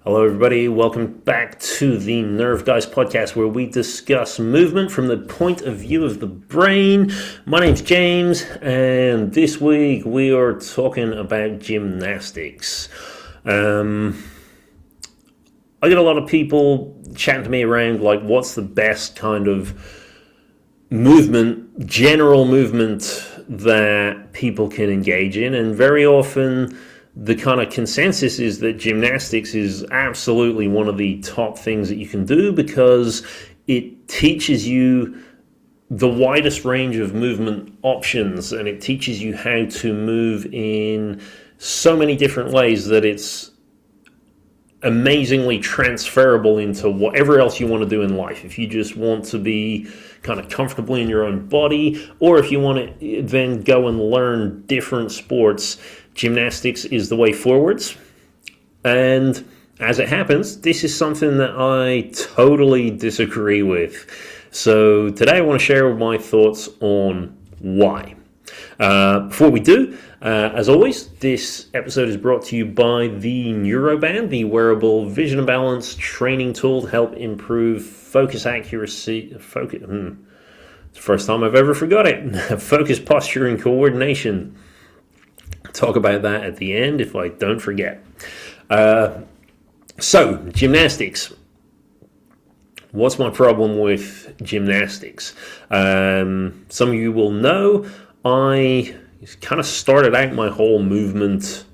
Hello, everybody. Welcome back to the Nerve Guys podcast, where we discuss movement from the point of view of the brain. My name's James, and this week we are talking about gymnastics. I get a lot of people chatting to me around, like, what's the best kind of movement, general movement that people can engage in, and very often the kind of consensus is that gymnastics is absolutely one of the top things that you can do because it teaches you the widest range of movement options, and it teaches you how to move in so many different ways that it's amazingly transferable into whatever else you want to do in life. If you just want to be kind of comfortable in your own body, or if you want to then go and learn different sports, gymnastics is the way forwards. And as it happens, this is something that I totally disagree with. So today I want to share my thoughts on why. Before we do, as always, this episode is brought to you by the Neuroband, the wearable vision and balance training tool to help improve focus accuracy. It's the first time I've ever forgot it. Focus, posture, and coordination. Talk about that at the end if I don't forget. So, gymnastics. What's my problem with gymnastics? Some of you will know I kind of started out my whole movement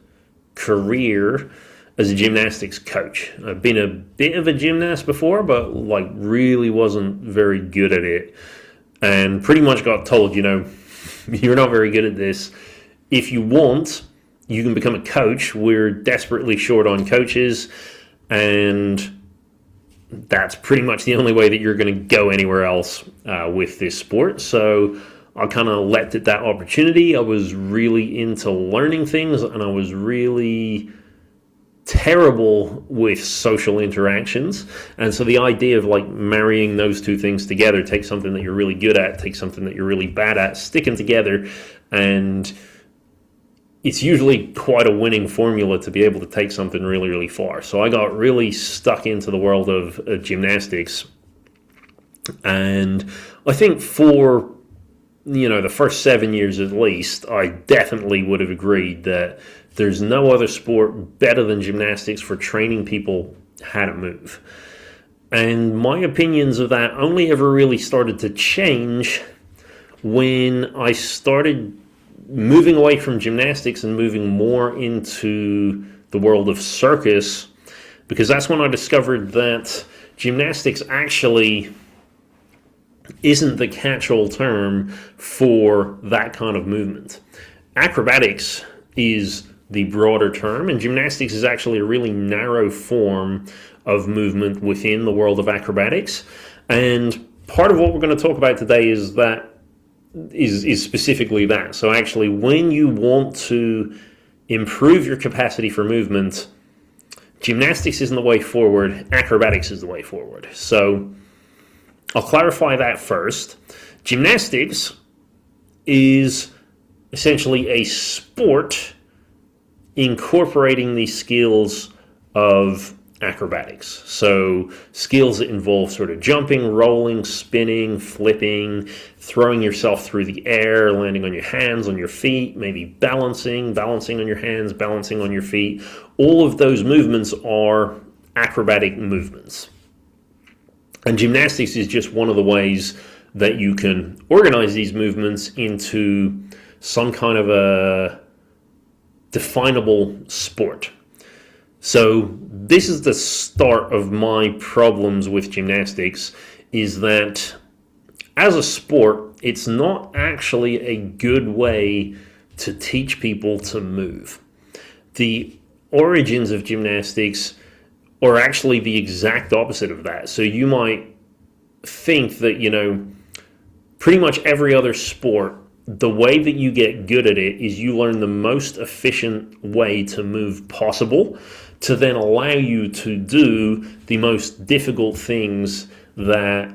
career as a gymnastics coach. I've been a bit of a gymnast before, but really wasn't very good at it. And pretty much got told, you're not very good at this. If you want, you can become a coach. We're desperately short on coaches, and that's pretty much the only way that you're going to go anywhere else with this sport. So I kind of leapt at that opportunity. I was really into learning things, and I was really terrible with social interactions. And so the idea of marrying those two things together, take something that you're really good at, take something that you're really bad at, stick them together, and it's usually quite a winning formula to be able to take something really, really far. So I got really stuck into the world of gymnastics. And I think for, the first 7 years at least, I definitely would have agreed that there's no other sport better than gymnastics for training people how to move. And my opinions of that only ever really started to change when I started moving away from gymnastics and moving more into the world of circus, because that's when I discovered that gymnastics actually isn't the catch-all term for that kind of movement. Acrobatics is the broader term, and gymnastics is actually a really narrow form of movement within the world of acrobatics. And part of what we're going to talk about today is specifically that. So actually, when you want to improve your capacity for movement, gymnastics isn't the way forward, acrobatics is the way forward. So I'll clarify that first. Gymnastics is essentially a sport incorporating the skills of acrobatics. So skills that involve sort of jumping, rolling, spinning, flipping, throwing yourself through the air, landing on your hands, on your feet, maybe balancing on your hands, balancing on your feet. All of those movements are acrobatic movements. And gymnastics is just one of the ways that you can organize these movements into some kind of a definable sport. So this is the start of my problems with gymnastics, is that as a sport, it's not actually a good way to teach people to move. The origins of gymnastics are actually the exact opposite of that. So you might think that, pretty much every other sport, the way that you get good at it is you learn the most efficient way to move possible to then allow you to do the most difficult things that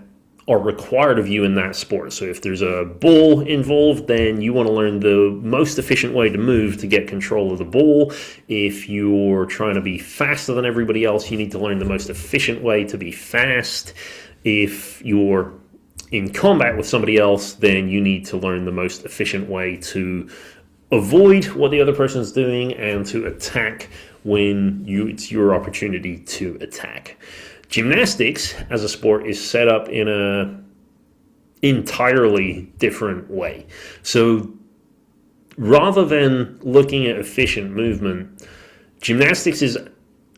are required of you in that sport. So if there's a ball involved, then you want to learn the most efficient way to move to get control of the ball. If you're trying to be faster than everybody else, you need to learn the most efficient way to be fast. If you're in combat with somebody else, then you need to learn the most efficient way to avoid what the other person's doing and to attack when it's your opportunity to attack. Gymnastics as a sport is set up in a entirely different way. So rather than looking at efficient movement, gymnastics is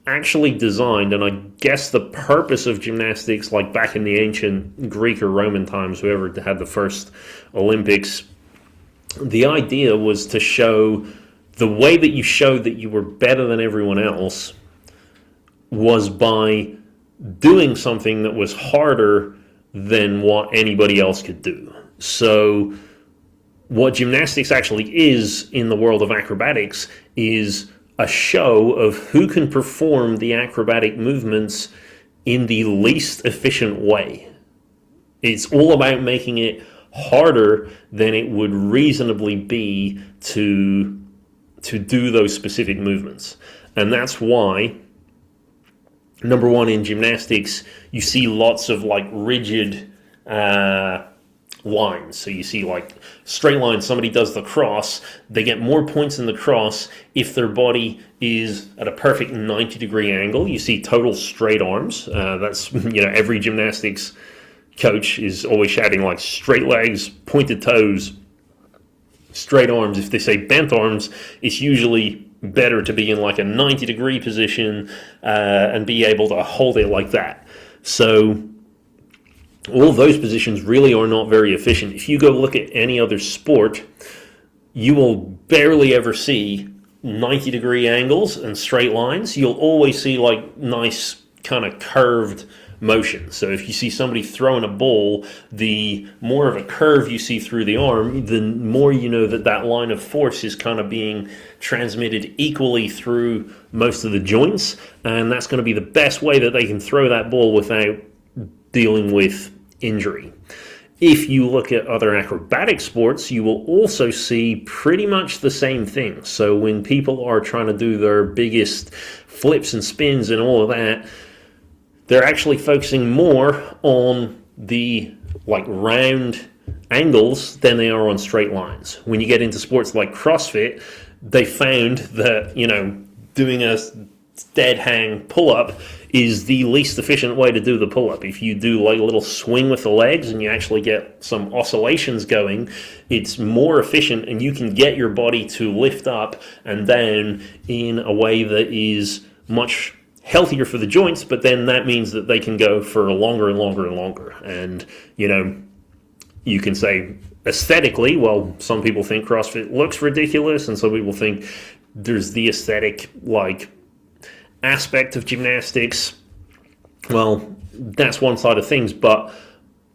actually designed, and I guess the purpose of gymnastics, like back in the ancient Greek or Roman times, whoever had the first Olympics, the idea was to show the way that you showed that you were better than everyone else was by doing something that was harder than what anybody else could do. So what gymnastics actually is in the world of acrobatics is a show of who can perform the acrobatic movements in the least efficient way. It's all about making it harder than it would reasonably be to do those specific movements. And that's why, number one, in gymnastics, you see lots of like rigid lines. So you see like straight lines, somebody does the cross, they get more points in the cross if their body is at a perfect 90-degree angle. You see total straight arms. That's, every gymnastics coach is always shouting like straight legs, pointed toes, straight arms. If they say bent arms, it's usually better to be in like a 90-degree position and be able to hold it like that. So all of those positions really are not very efficient. If you go look at any other sport, you will barely ever see 90-degree angles and straight lines. You'll always see like nice kind of curved motion. So if you see somebody throwing a ball, the more of a curve you see through the arm, the more you know that that line of force is kind of being transmitted equally through most of the joints, and that's going to be the best way that they can throw that ball without dealing with injury. If you look at other acrobatic sports, you will also see pretty much the same thing. So when people are trying to do their biggest flips and spins and all of that, they're actually focusing more on the like round angles than they are on straight lines. When you get into sports like CrossFit, they found that, doing a dead hang pull-up is the least efficient way to do the pull-up. If you do like a little swing with the legs and you actually get some oscillations going, it's more efficient and you can get your body to lift up and down in a way that is much healthier for the joints, but then that means that they can go for longer and longer and longer. And, you can say aesthetically, well, some people think CrossFit looks ridiculous and some people think there's the aesthetic, like, aspect of gymnastics. Well, that's one side of things, but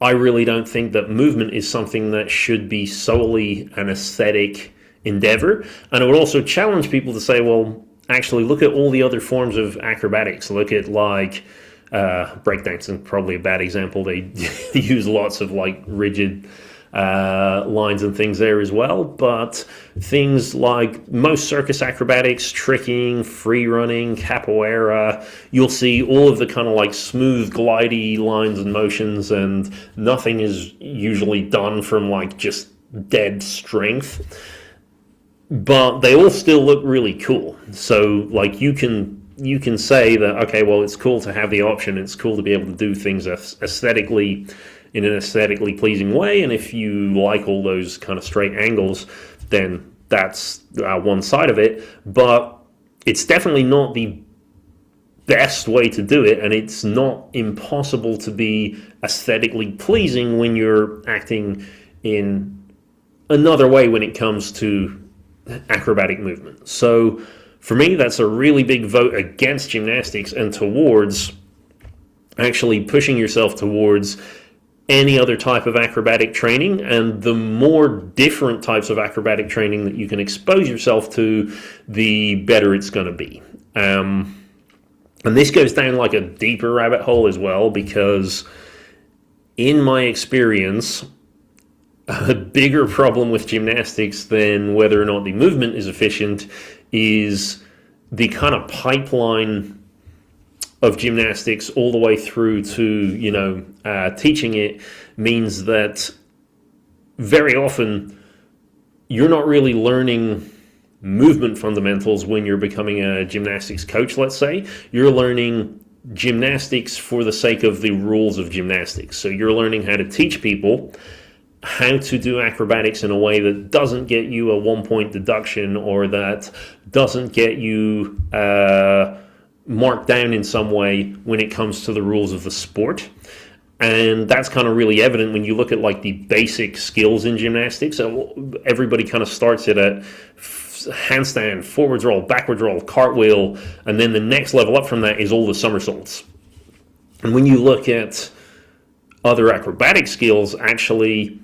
I really don't think that movement is something that should be solely an aesthetic endeavor. And I would also challenge people to say, well, actually look at all the other forms of acrobatics. Look at like breakdancing, probably a bad example. They use lots of like rigid lines and things there as well, but things like most circus acrobatics, tricking, free running, capoeira, you'll see all of the kind of like smooth glidey lines and motions, and nothing is usually done from like just dead strength, but they all still look really cool. So like you can say that, okay, well, it's cool to have the option, it's cool to be able to do things aesthetically in an aesthetically pleasing way, and if you like all those kind of straight angles, then that's one side of it, but it's definitely not the best way to do it, and it's not impossible to be aesthetically pleasing when you're acting in another way when it comes to acrobatic movement. So for me, that's a really big vote against gymnastics and towards actually pushing yourself towards any other type of acrobatic training, and the more different types of acrobatic training that you can expose yourself to, the better it's going to be. And this goes down like a deeper rabbit hole as well, because in my experience, a bigger problem with gymnastics than whether or not the movement is efficient is the kind of pipeline of gymnastics all the way through to teaching it means that very often you're not really learning movement fundamentals when you're becoming a gymnastics coach. Let's say you're learning gymnastics for the sake of the rules of gymnastics. So you're learning how to teach people how to do acrobatics in a way that doesn't get you a 1-point deduction, or that doesn't get you marked down in some way when it comes to the rules of the sport. And that's kind of really evident when you look at like the basic skills in gymnastics. So everybody kind of starts it at handstand, forwards roll, backwards roll, cartwheel, and then the next level up from that is all the somersaults. And when you look at other acrobatic skills, actually,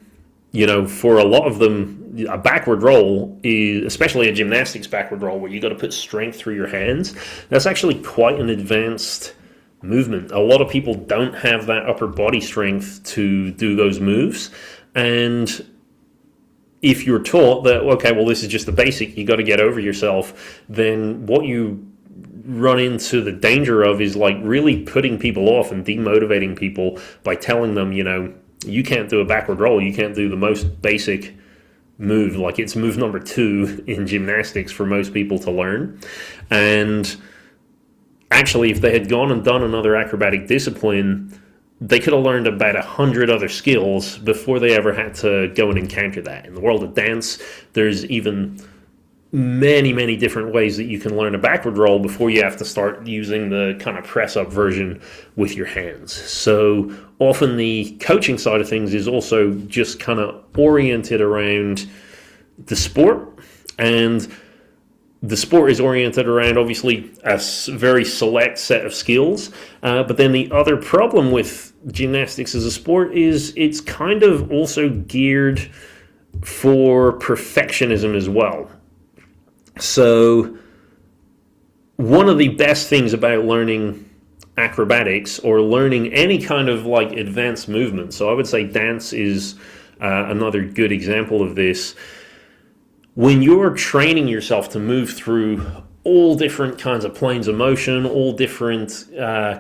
for a lot of them, a backward roll is, especially a gymnastics backward roll, where you got to put strength through your hands. That's actually quite an advanced movement. A lot of people don't have that upper body strength to do those moves. And if you're taught that, okay, well, this is just the basic, you got to get over yourself, then what you run into the danger of is like really putting people off and demotivating people by telling them, you can't do a backward roll, you can't do the most basic move. Like, it's move number 2 in gymnastics for most people to learn. And actually, if they had gone and done another acrobatic discipline, they could have learned about 100 other skills before they ever had to go and encounter that. In the world of dance, there's even many, many different ways that you can learn a backward roll before you have to start using the kind of press-up version with your hands. So often the coaching side of things is also just kind of oriented around the sport, and the sport is oriented around, obviously, a very select set of skills. But then the other problem with gymnastics as a sport is it's kind of also geared for perfectionism as well. So one of the best things about learning acrobatics, or learning any kind of like advanced movement, so I would say dance is another good example of this. When you're training yourself to move through all different kinds of planes of motion, all different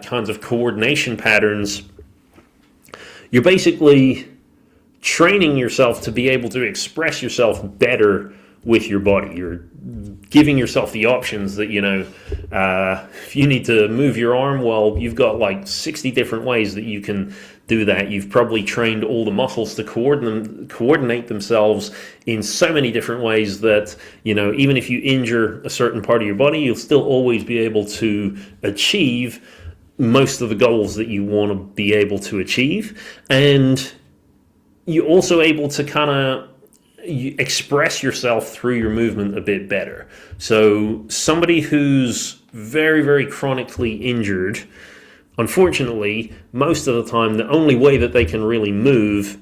kinds of coordination patterns, you're basically training yourself to be able to express yourself better with your body. You're giving yourself the options that, if you need to move your arm, well, you've got like 60 different ways that you can do that. You've probably trained all the muscles to coordinate themselves in so many different ways that, even if you injure a certain part of your body, you'll still always be able to achieve most of the goals that you want to be able to achieve. And you're also able to kind of express yourself through your movement a bit better. So somebody who's very, very chronically injured, unfortunately, most of the time, the only way that they can really move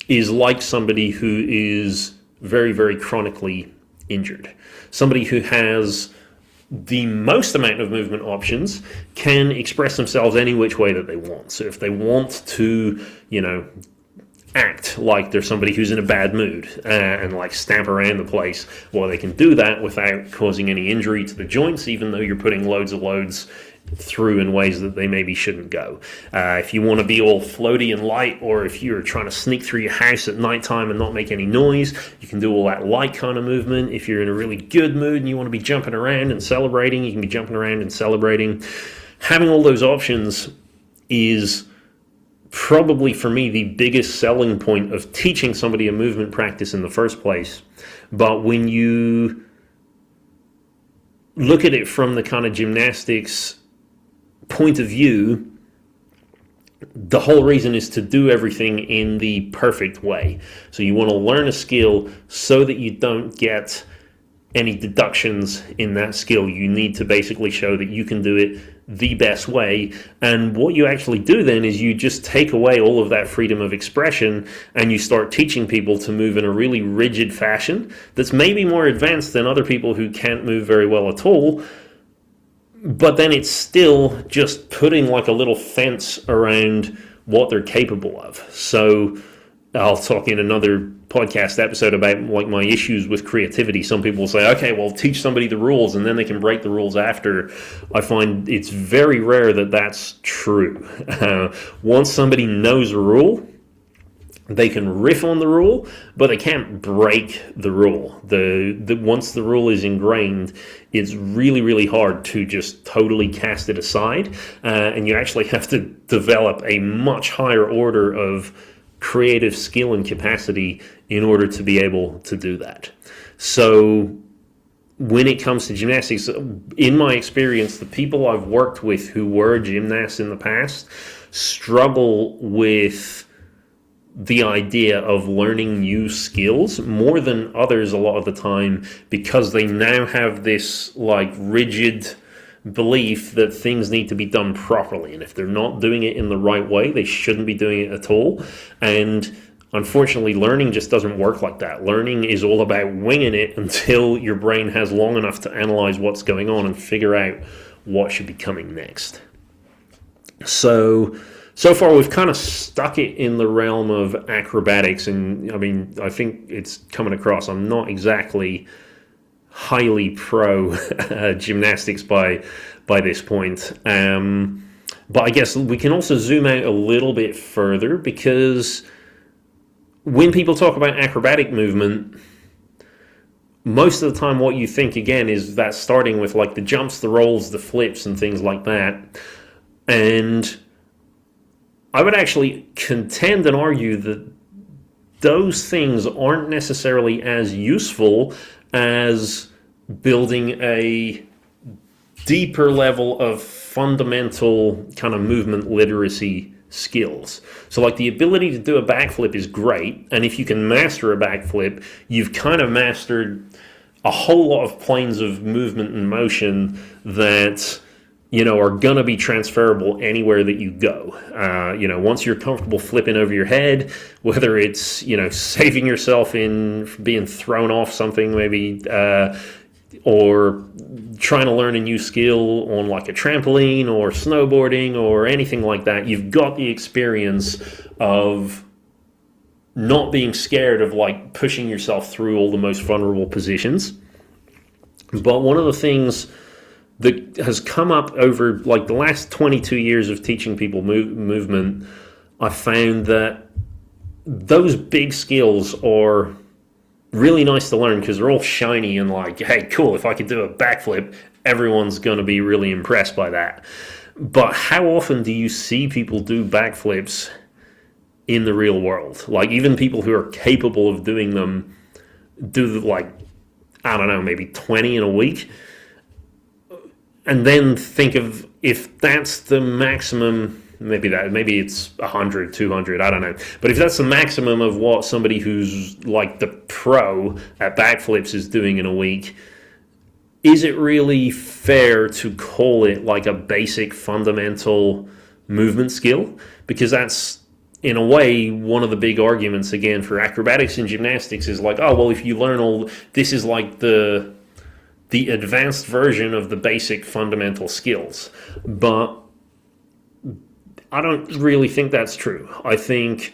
is like somebody who is very, very chronically injured. Somebody who has the most amount of movement options can express themselves any which way that they want. So if they want to, act like there's somebody who's in a bad mood and like stamp around the place, well, they can do that without causing any injury to the joints, even though you're putting loads of loads through in ways that they maybe shouldn't go. If you want to be all floaty and light, or if you're trying to sneak through your house at nighttime and not make any noise, you can do all that light kind of movement. If you're in a really good mood and you want to be jumping around and celebrating, you can be jumping around and celebrating. Having all those options is probably, for me, the biggest selling point of teaching somebody a movement practice in the first place. But when you look at it from the kind of gymnastics point of view, the whole reason is to do everything in the perfect way. So you want to learn a skill so that you don't get any deductions in that skill. You need to basically show that you can do it the best way. And what you actually do then is you just take away all of that freedom of expression, and you start teaching people to move in a really rigid fashion that's maybe more advanced than other people who can't move very well at all. But then it's still just putting like a little fence around what they're capable of. So I'll talk in another podcast episode about like my issues with creativity. Some people say, okay, well, teach somebody the rules and then they can break the rules after. I find it's very rare that that's true. Once somebody knows a rule, they can riff on the rule, but they can't break the rule. Once the rule is ingrained, it's really, really hard to just totally cast it aside. And you actually have to develop a much higher order of creative skill and capacity in order to be able to do that. So when it comes to gymnastics, in my experience, the people I've worked with who were gymnasts in the past struggle with the idea of learning new skills more than others a lot of the time, because they now have this like rigid belief that things need to be done properly, and if they're not doing it in the right way, they shouldn't be doing it at all. And unfortunately, learning just doesn't work like that. Learning is all about winging it until your brain has long enough to analyze what's going on and figure out what should be coming next. So far, we've kind of stuck it in the realm of acrobatics, and I mean, I think it's coming across. I'm not exactly highly pro gymnastics by this point, but I guess we can also zoom out a little bit further, because when people talk about acrobatic movement, most of the time what you think, again, is that starting with like the jumps, the rolls, the flips, and things like that. And I would actually contend and argue that those things aren't necessarily as useful as building a deeper level of fundamental kind of movement literacy skills. So like the ability to do a backflip is great, and if you can master a backflip, you've kind of mastered a whole lot of planes of movement and motion that are going to be transferable anywhere that you go. Once you're comfortable flipping over your head, whether it's, saving yourself in being thrown off something maybe, or trying to learn a new skill on like a trampoline or snowboarding or anything like that, you've got the experience of not being scared of like pushing yourself through all the most vulnerable positions. But one of the things that has come up over like the last 22 years of teaching people movement, I found that those big skills are really nice to learn because they're all shiny and like, hey, cool, if I could do a backflip, everyone's going to be really impressed by that. But how often do you see people do backflips in the real world? Like even people who are capable of doing them do like, I don't know, maybe 20 in a week. And then think of if that's the maximum, maybe it's 100, 200, I don't know. But if that's the maximum of what somebody who's like the pro at backflips is doing in a week, is it really fair to call it like a basic fundamental movement skill? Because that's, in a way, one of the big arguments, again, for acrobatics and gymnastics is like, oh, well, if you learn all, this is like the advanced version of the basic fundamental skills. But I don't really think that's true. I think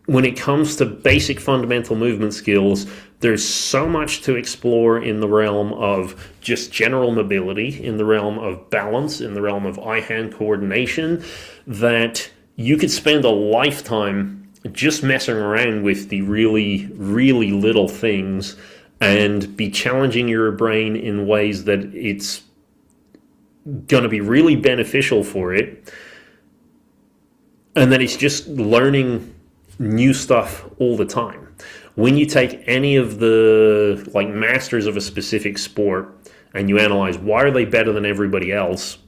when it comes to basic fundamental movement skills, there's so much to explore in the realm of just general mobility, in the realm of balance, in the realm of eye-hand coordination, that you could spend a lifetime just messing around with the really, really little things and be challenging your brain in ways that it's going to be really beneficial for it. And then it's just learning new stuff all the time. When you take any of the like masters of a specific sport and you analyze why are they better than everybody else,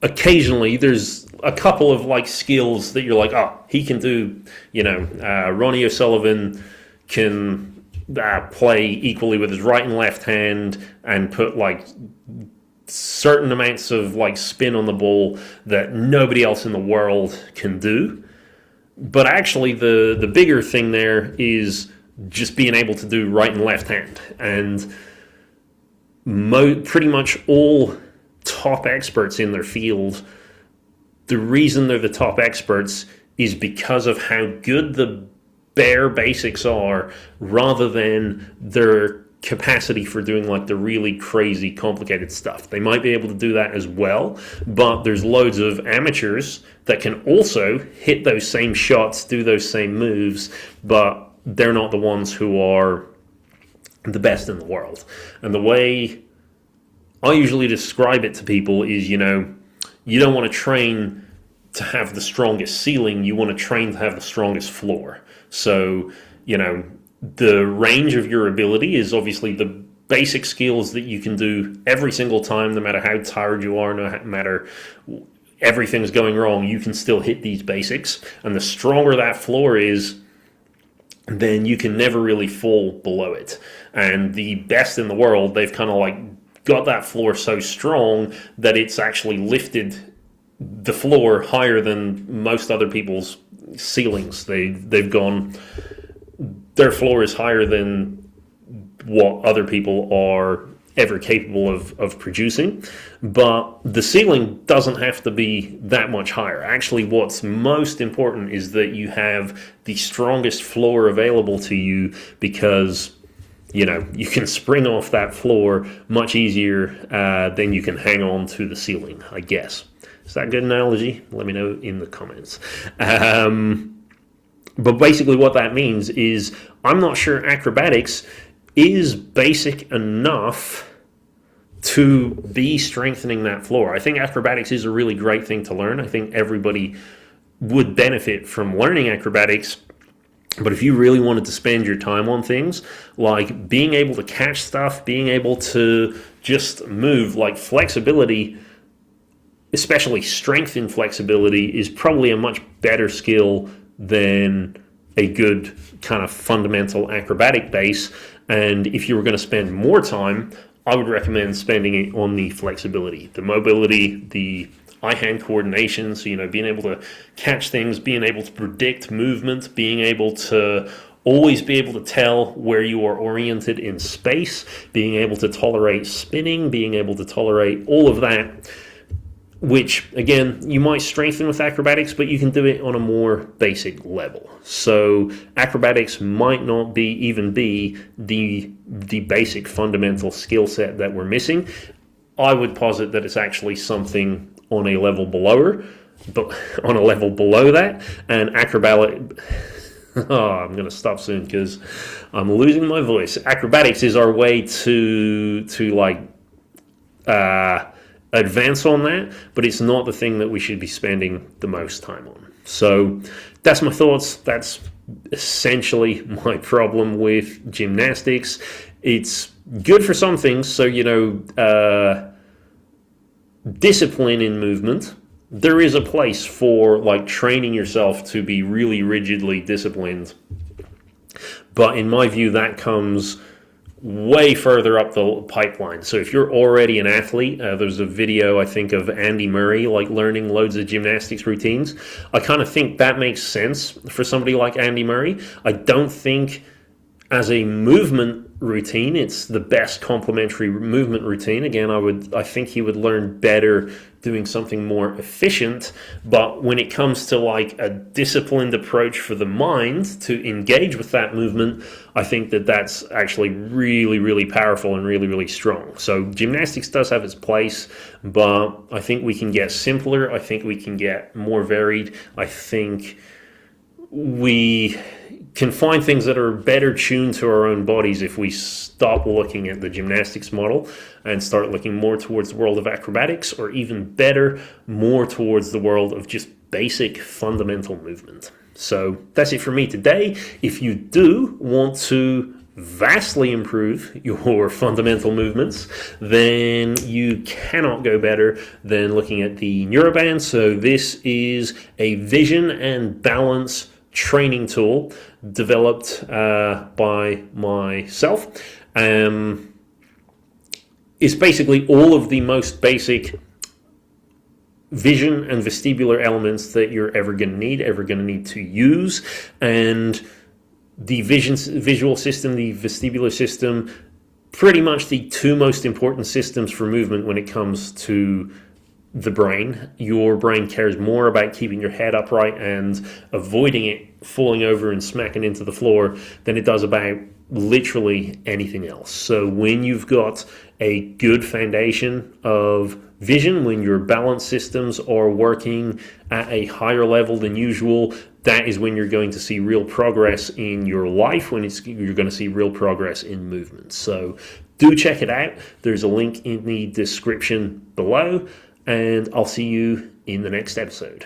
occasionally there's a couple of like skills that you're like, oh, he can do, Ronnie O'Sullivan can play equally with his right and left hand and put like certain amounts of like spin on the ball that nobody else in the world can do. But actually the bigger thing there is just being able to do right and left hand. And pretty much all top experts in their field the reason they're the top experts is because of how good the bare basics are, rather than their capacity for doing like the really crazy complicated stuff. They might be able to do that as well, but there's loads of amateurs that can also hit those same shots, do those same moves, but they're not the ones who are the best in the world. And the way I usually describe it to people is, you don't want to train to have the strongest ceiling, you want to train to have the strongest floor. So, the range of your ability is obviously the basic skills that you can do every single time, no matter how tired you are, no matter everything's going wrong, you can still hit these basics. And the stronger that floor is, then you can never really fall below it. And the best in the world, they've kind of like got that floor so strong that it's actually lifted the floor higher than most other people's ceilings. They've gone, their floor is higher than what other people are ever capable of producing, but the ceiling doesn't have to be that much higher. Actually, what's most important is that you have the strongest floor available to you, because you can spring off that floor much easier than you can hang on to the ceiling, I guess. Is that a good analogy? Let me know in the comments. But basically what that means is I'm not sure acrobatics is basic enough to be strengthening that floor. I think acrobatics is a really great thing to learn. I think everybody would benefit from learning acrobatics. But if you really wanted to spend your time on things like being able to catch stuff, being able to just move, like flexibility, especially strength in flexibility, is probably a much better skill than a good kind of fundamental acrobatic base. And if you were going to spend more time, I would recommend spending it on the flexibility, the mobility, the eye-hand coordination, so being able to catch things, being able to predict movement, being able to always be able to tell where you are oriented in space, being able to tolerate spinning, being able to tolerate all of that, which, again, you might strengthen with acrobatics, but you can do it on a more basic level. So acrobatics might not even be the basic fundamental skill set that we're missing. I would posit that it's actually something on a level below that, and acrobatic. Oh, I'm going to stop soon because I'm losing my voice. Acrobatics is our way to advance on that, but it's not the thing that we should be spending the most time on. So that's my thoughts. That's essentially my problem with gymnastics. It's good for some things, so discipline in movement. There is a place for like training yourself to be really rigidly disciplined, but in my view that comes way further up the pipeline. So if you're already an athlete, there's a video I think of Andy Murray like learning loads of gymnastics routines. I kind of think that makes sense for somebody like Andy Murray. I don't think as a movement routine it's the best complementary movement routine. Again, I think he would learn better doing something more efficient, but when it comes to like a disciplined approach for the mind to engage with that movement, I think that that's actually really, really powerful and really, really strong. So gymnastics does have its place, but I think we can get simpler. I think we can get more varied. I think we can find things that are better tuned to our own bodies if we stop looking at the gymnastics model and start looking more towards the world of acrobatics, or even better, more towards the world of just basic fundamental movement. So that's it for me today. If you do want to vastly improve your fundamental movements, then you cannot go better than looking at the Neuroband. So this is a vision and balance training tool developed by myself. It's basically all of the most basic vision and vestibular elements that you're ever going to need to use. And the visual system, the vestibular system, pretty much the two most important systems for movement when it comes to the brain. Your brain cares more about keeping your head upright and avoiding it falling over and smacking into the floor than it does about literally anything else. So when you've got a good foundation of vision, when your balance systems are working at a higher level than usual, that is when you're going to see real progress in your life, when you're going to see real progress in movement. So do check it out. There's a link in the description below, and I'll see you in the next episode.